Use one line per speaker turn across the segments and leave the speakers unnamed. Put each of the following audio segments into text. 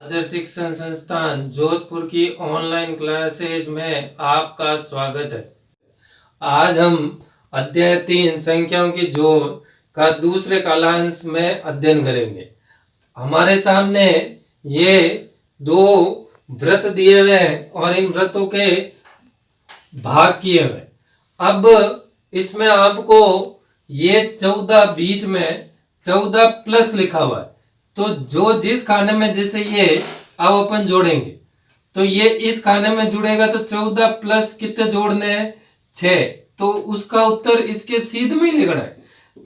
आदर्श शिक्षण संस्थान जोधपुर की ऑनलाइन क्लासेज में आपका स्वागत है। आज हम अध्याय 3 संख्याओं की जोड़ का दूसरे कालांश में अध्ययन करेंगे। हमारे सामने ये दो व्रत दिए हुए हैं और इन व्रतों के भाग किए हुए। अब इसमें आपको ये 14 बीच में 14 प्लस लिखा हुआ है, तो जो जिस खाने में जैसे ये अब अपन जोड़ेंगे तो ये इस खाने में जुड़ेगा तो 14 प्लस कितने जोड़ने हैं 6, तो उसका उत्तर इसके सीध में ही लिखना है।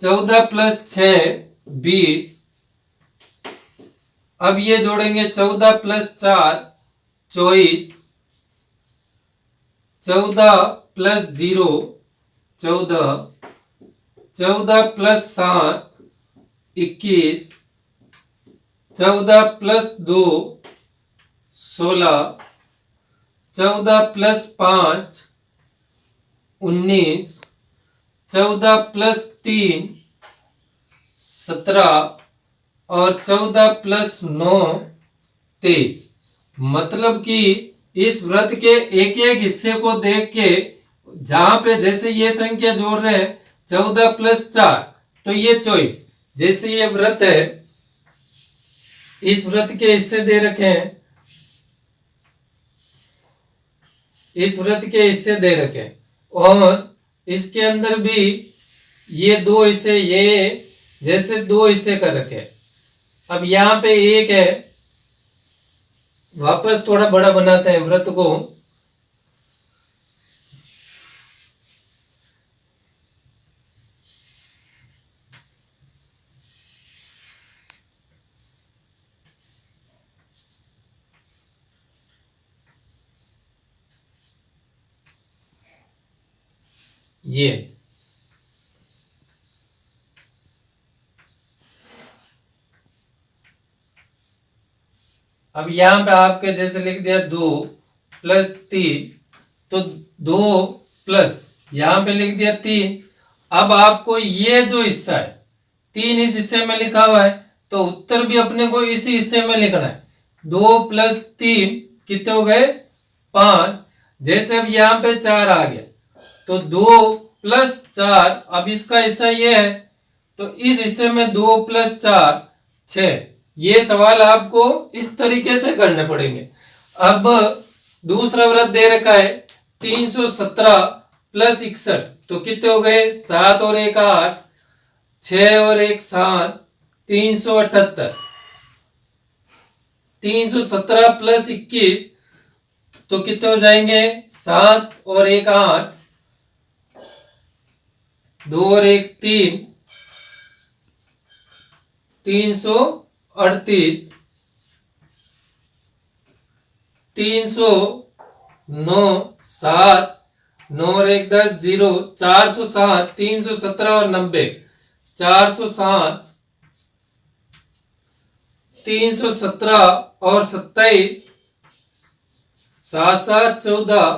14 प्लस 6 20। अब ये जोड़ेंगे 14 plus 4 24, 14 plus 0 14, 14 plus 7 21, 14 plus 2 16, 14 plus 5 19, 14 plus 3 17 और 14 प्लस 9 23। मतलब कि इस व्रत के एक एक हिस्से को देख के जहां पे जैसे ये संख्या जोड़ रहे हैं 14 प्लस 4 तो ये 24। जैसे ये व्रत है, इस व्रत के हिस्से दे रखे हैं, इस व्रत के हिस्से दे रखे हैं और इसके अंदर भी ये दो हिस्से, ये जैसे दो हिस्से कर रखे हैं। अब यहाँ पे एक है, वापस थोड़ा बड़ा बनाते हैं व्रत को। ये अब यहां पे आपके जैसे लिख दिया 2 प्लस 3, तो 2 प्लस यहां पे लिख दिया 3। अब आपको ये जो हिस्सा है 3 इस हिस्से में लिखा हुआ है, तो उत्तर भी अपने को इसी हिस्से में लिखना है। 2 प्लस 3 कितने हो गए 5। जैसे अब यहां पे 4 आ गया तो 2 प्लस 4, अब इसका हिस्सा ये है तो इस हिस्से में 2 प्लस 4 6। ये सवाल आपको इस तरीके से करने पड़ेंगे। अब दूसरा व्रत दे रखा है 317 प्लस 61, तो कितने हो गए 7 और 1 8, 6 और 1 7, 378। 317 प्लस 21 तो कितने हो जाएंगे 7 और 1 8, 2 और 1 3, 338, 309 7, 9 और 1 10 0, 407, 317 और 90, 407, 317 और 27, 7 7 14,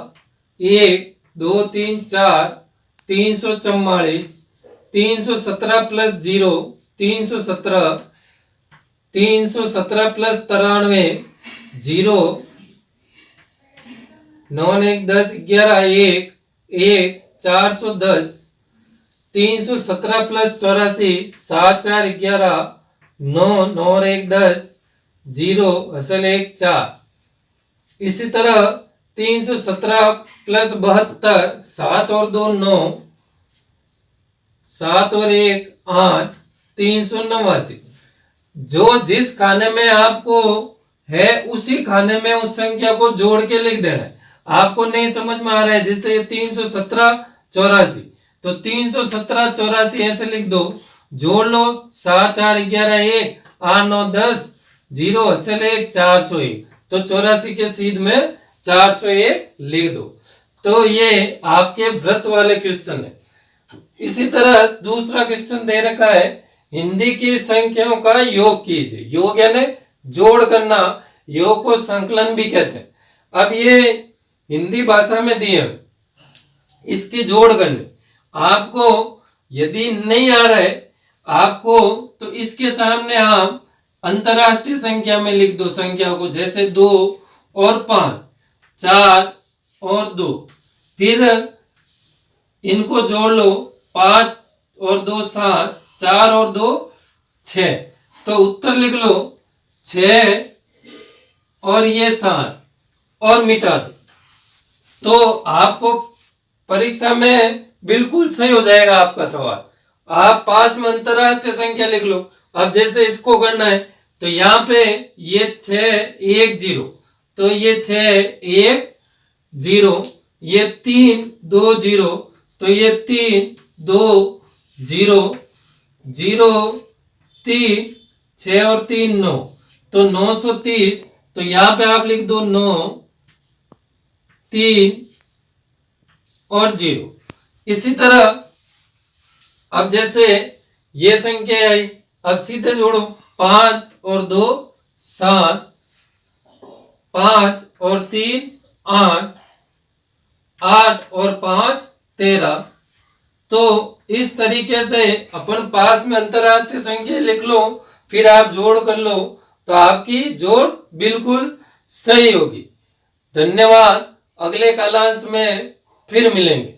1 2 3 4, 344, 317 प्लस 0 317, 317 प्लस 93 0, 9 1 10 11 1 1, 410, 317 प्लस 84 7 4 11, 9 9 और 1 10 0 असल 1 4। इसी तरह 317 प्लस 72 7 और 2 9, 7 और 1 8, 389। जो जिस खाने में आपको है उसी खाने में उस संख्या को जोड़ के लिख देना है। आपको नहीं समझ में आ रहा है जैसे ये 317 84, तो 317 84 ऐसे लिख दो, जोड़ लो 7 4 11 1 8 9 10 0 असल 1 401, तो 84 के सीध में 401 लिख दो। तो ये आपके व्रत वाले क्वेश्चन है। इसी तरह दूसरा क्वेश्चन दे रखा है हिंदी की संख्याओं का योग कीजिए। योग यानी जोड़ करना, योग को संकलन भी कहते हैं। अब ये हिंदी भाषा में दिए इसकी जोड़ करनी, आपको यदि नहीं आ रहा है आपको तो इसके सामने हम अंतरराष्ट्रीय संख्या में लिख दो संख्या को, जैसे 2 और 5, 4 और 2, फिर इनको जोड़ लो, 5 और 2 7, 4 और 2 6, तो उत्तर लिख लो 6 और ये 7 और मिटा दो, तो आपको परीक्षा में बिल्कुल सही हो जाएगा आपका सवाल। आप पास में अंतरराष्ट्रीय संख्या लिख लो। अब जैसे इसको करना है तो यहाँ पे ये 6 1 0, तो ये 6 1 0, ये 3 2 0, तो ये 3 2 0 0 3, 6 और 3 9, तो 930, तो यहाँ पे आप लिख दो 9 3 और 0। इसी तरह अब जैसे ये संख्या आई, अब सीधे जोड़ो, 5 और 2 7, 5 और 3 8, 8 और 5 13, तो इस तरीके से अपन पास में अंतरराष्ट्रीय संख्या लिख लो, फिर आप जोड़ कर लो, तो आपकी जोड़ बिल्कुल सही होगी। धन्यवाद। अगले कालांश में फिर मिलेंगे।